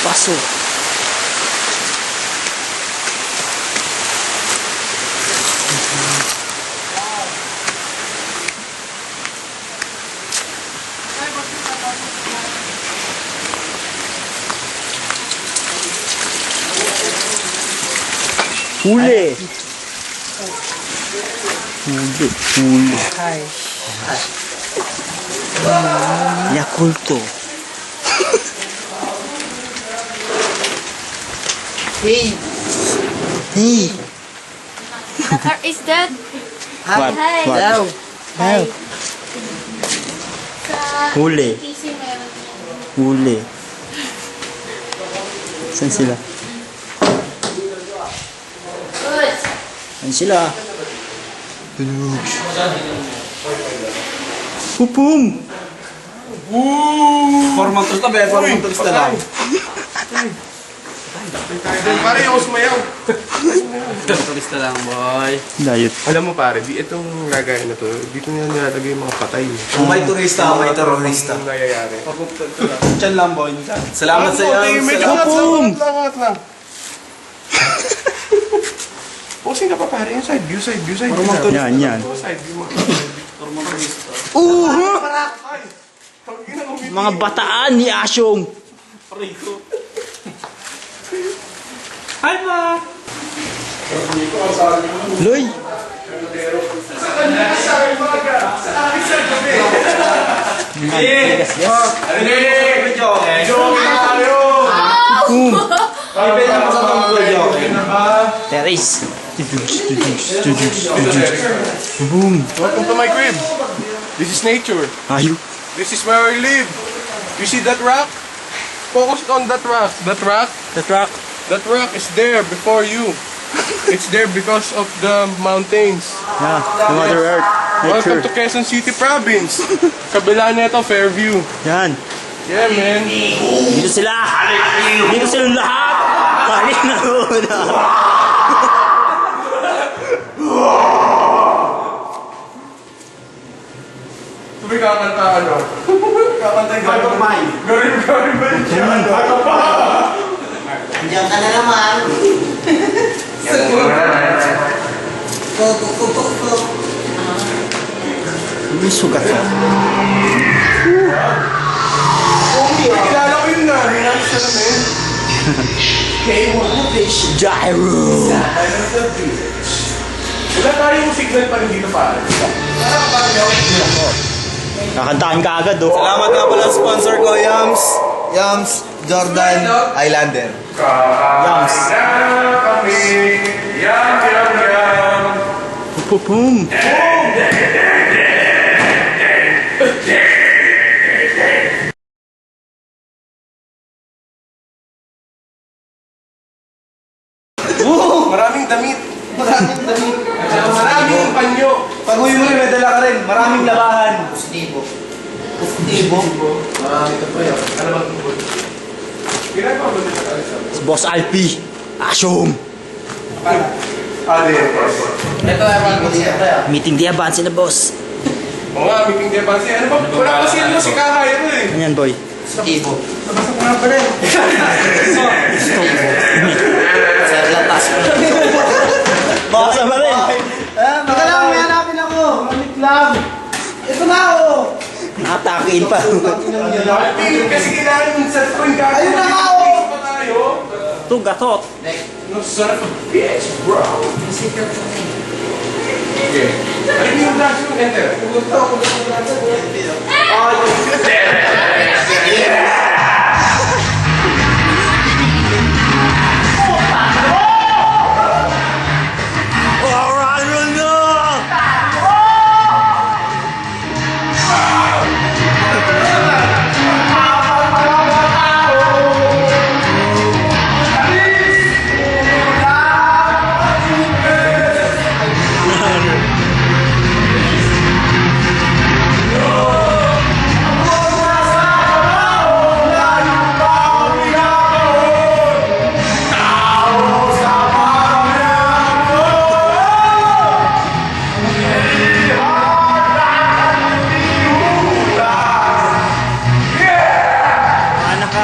Paso. Huli. Huli. Yakulto. Hey! Hey. Is that? What? Hi. What? Hello! Hi. Huli. PC meron yan. Huli. Saan sila? Good. Saan sila? Pupum! Formang turista ba? Formang turista lang. Pare, ako sumayaw. Turista lang, boy. Dayot. Alam mo pare, itong lagayan na to, dito nila nilalagay yung mga patay. Kung may turista, may terorista. Ang nangyayari. Diyan lang, boy. Salamat sa iyo. Pupum! Langat lang. Posing ka pa pare, yung side view, side view, side view. Yan, yan. Side view mo. Mga bataan ni Asyong. Hi, ma! Loy! Pupum! Teres. Pupum! Welcome to my crib. This is nature. Ayo. This is where I live. You see that rock? Focus on that rock. That rock? The truck. That rock is there before you. It's there because of the mountains. Yeah, the Mother Earth. Welcome Nature. to Quezon City Province. Kabila nito, Fairview. Yan. Yeah, man. Dito sila! Dito sila lahat! Panik na una! Sabi kakanta ano? Kakanta yung Heart of Mine. Galing ba yun siya? Heart of Diyan ka na naman. May sugat ka. Kilala ko yun na. Hinalo siya namin. Gyro! Wala tayong signal pa rin dito pare. Kakantahan ka agad, oh. Salamat nga pala sponsor ko, Yams. Yams Jordan Islander. Yams. Kami. Yam, yam, yam. Pupum! Maraming damit. Maraming damit. Maraming panyo. Pag uwi mo rin, may dala ka rin. Maraming labahan. Positibo. Positibo. Marami ka pa yun. Ano bang tungkol? Ginagawa ba nito sa alisa? Si Boss Alpi! Asyong! Ito ay mga Meeting di abansi na, boss. Oo nga, meeting di ba? Ano ba? Wala kasi ano si Kahay ano eh. Ano yan, boy? Positibo. Nabasa ko nga pa rin. Sir, latas ko. Basa pa rin! Baka lang, may hanapin ako. Mamit lang. Ito na ako. Natakiin pa. Hindi, kasi kailangan yung cellphone ka. Ayun na nga ako. Pa tayo. Ito, gatot. No son of a bitch, bro. Okay. Ano yung dash yung enter? Alright, run na!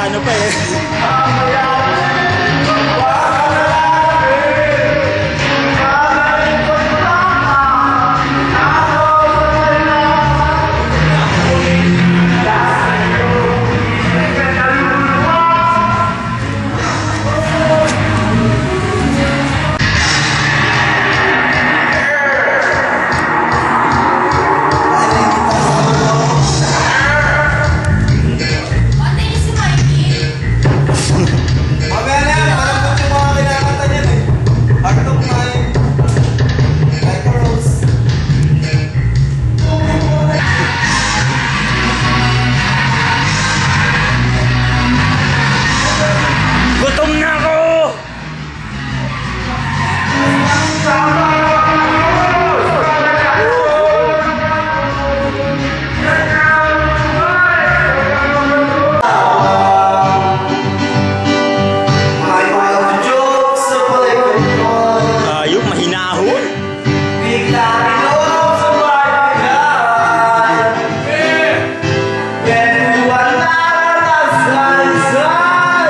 ano pa eh. Ate, si Mikey. Mamaya na yan, parang kung yung mga kinakanta niyan eh. Heart of mine. Like a rose. Gutom na ako! My wild jokes sa palikod. Ayok, mahinahon. Bigla inom sa bayan. Kwentuhan na nasansan.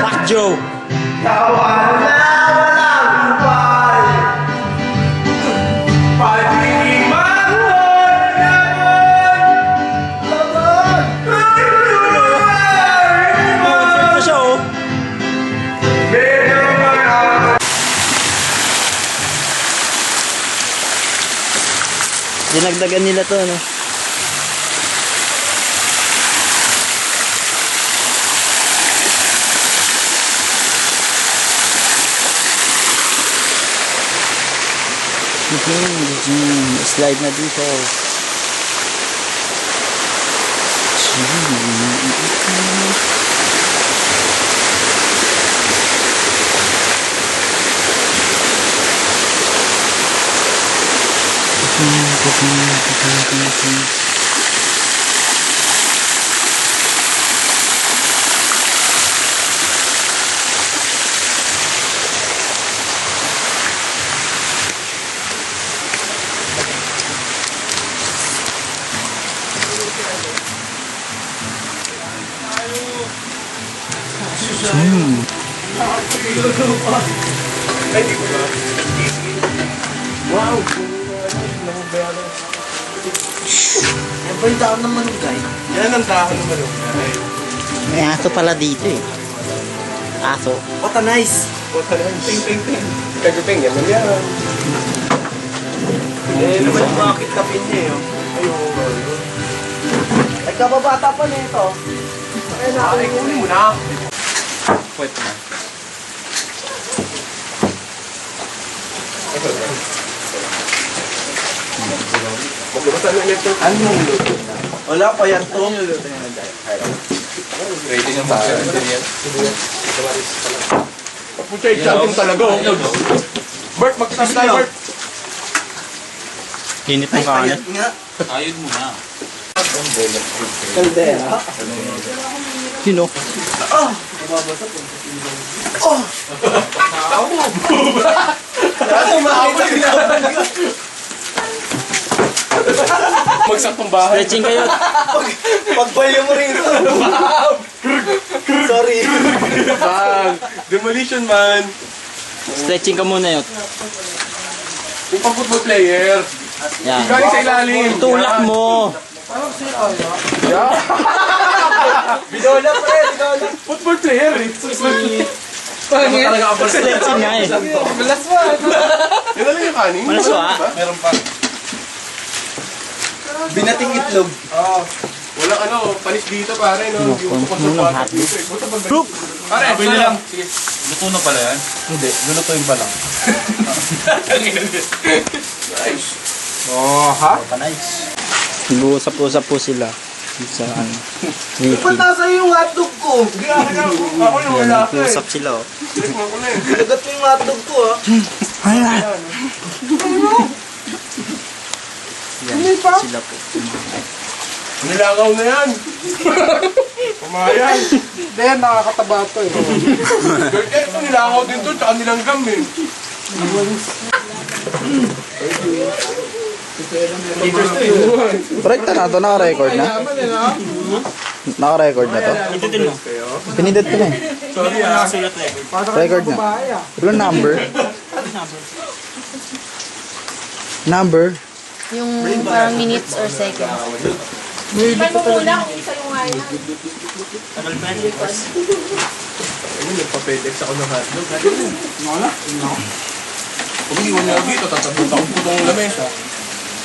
Pak Joe. Tawan na walang kupal. Pag-iiman mo naman. Ito siya oh. Dinagdagan nila to, no? Slide na dito. Yan ba yung daan ng manugay? Yan ang dahon ng manok. May aso pala dito eh. Aso. What a nice. Punta na yun. Ting, ting, ting. Kaguping, yan lang yan. Eh, naman yung mga kitkapin niya eh. Ayun. Nagkababata pa nito. Ay, kunin mo na. Pwede na. Maglabas na ulit yung Anong luto na? Wala pa yan to. ready ng tayo. Pucha, i-champion talaga. oh. Bert, magkitabi tayo, Bert. Hinit ng kanin. nga. Ayun mo na. Kaldera. Sino? Kaso makita nilaban ka. Magsaktong bahay. Stretching kayo. Pagbalyo mo rin ito. Sorry. Bang! Demolition man! Stretching ka muna yun. Yung pang football player. Yan. Galing sa ilalim. Tulak mo. Bidola pre, bidola. Football player eh. Talaga ang Stretching nga eh. Malas mo. Yan na lang yung kanin. Malaswa. Meron pa. Binating itlog. Walang ano, panis dito pare, no? Yung Unang hotdog. Group! Pare, Abili ito lang. Sige. Luto na pala yan. Hindi, lulutuin pa lang. Nice. Oh, ha? Nice. Nag-uusap-usap po sila. Sa ano. Meeting. Punta sa'yo yung hotdog ko. Hindi, ako yung wala ka eh. Nag-uusap sila oh. Tikman ko na eh. Lagat mo yung hotdog ko ha. Ayan. Yan, sila po. Nilangaw na yan. Pumayan. Hindi, nakakataba ito eh. Kaya ito nilangaw din to, tsaka nilanggam eh. Correct na ito, naka-record na. Naka-record na to? Itutin mo. Pinindot ko na eh. Sorry ah. Nakasulat record. Record na. Walang number. Number? Yung parang minutes or seconds. May mo muna kung isa yung nga yan. Tagal pa yan. Ayun, nagpa-pedex ako ng hotdog. Wala. Kung iwan niya ako dito, tatabot ako po itong lamesa.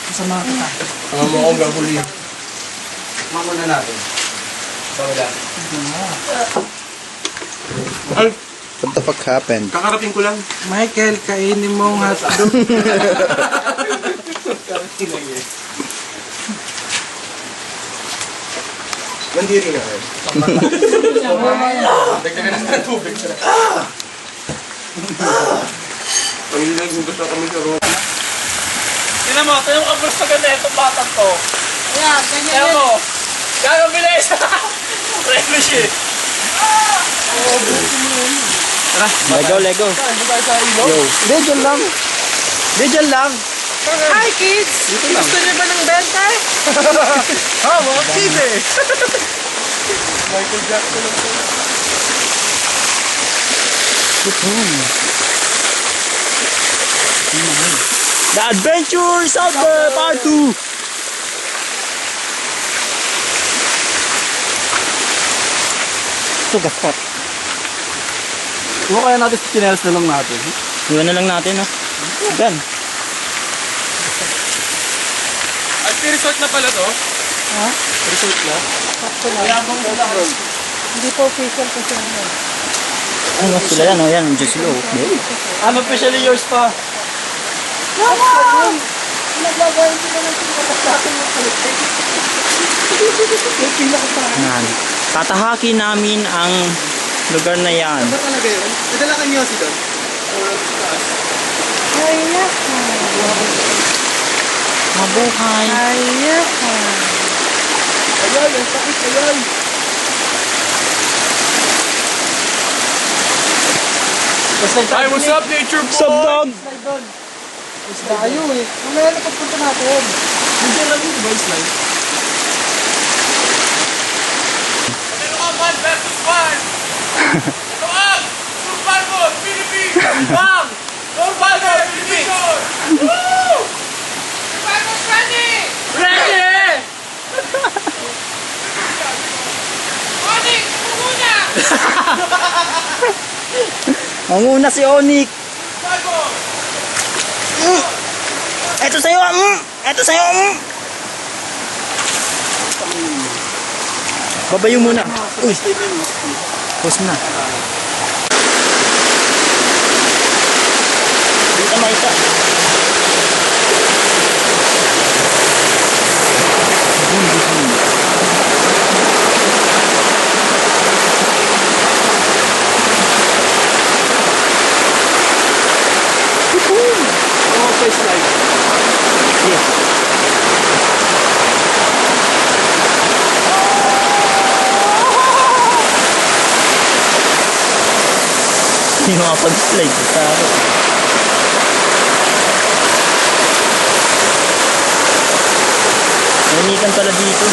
Kasama kita. Sama mo akong gahuli. Mamuna natin. Pawala. Ay, What the fuck happened? kakarating ko lang. Michael, kainin mo ang hotdog. Mandiri nga eh. Dagdagan na ng tubig. Ang hindi gusto sa kami sa room. Tingnan mo, ito yung abros na ganda itong batang to. Yeah, ganyan Tingnan yan. mo. Gano'ng bilis. Relish eh. Lego, Lego. Yo. Hindi, dyan lang. Hindi, dyan lang. Hi kids! Gusto niyo ba ng benta? Michael Jackson ang The Adventures of the Part 2. Ito, gaspat. Kung kaya natin sa chinelas na lang natin. Iwan na lang natin, no? Gan. At resort na pala to? Ha? Resort na? Hindi po official kasi ano. Ano, sila yan, oh. Yan, nandiyan sila, oh. I'm officially yours pa. Nagagawin ko na ng pinakatakin mo kalit. Yan. Tatahakin namin ang lugar na yan. Ano talaga yun? Nadala ka niyo si Don? Kaya Mabuhay. Kaya Ayan, ang sakit, ayan. Hi, what's up, nature boy? What's up, dog? tayo eh. Mamaya na pagpunta natin. Nandiyan lang yung voice line. Ito ang 1 versus 1! Ito ang Survivor Philippines! Bang! Survivor Philippines! Woo! Survivor ready! Ready! Onyx, muna! Ang una si Onyx. Survivor! Eto sa'yo, Eto sa'yo, Babayo muna. Uy. Pause na. Dito na isa. Hindi makapag-slide sa akin. Nanikan pala dito.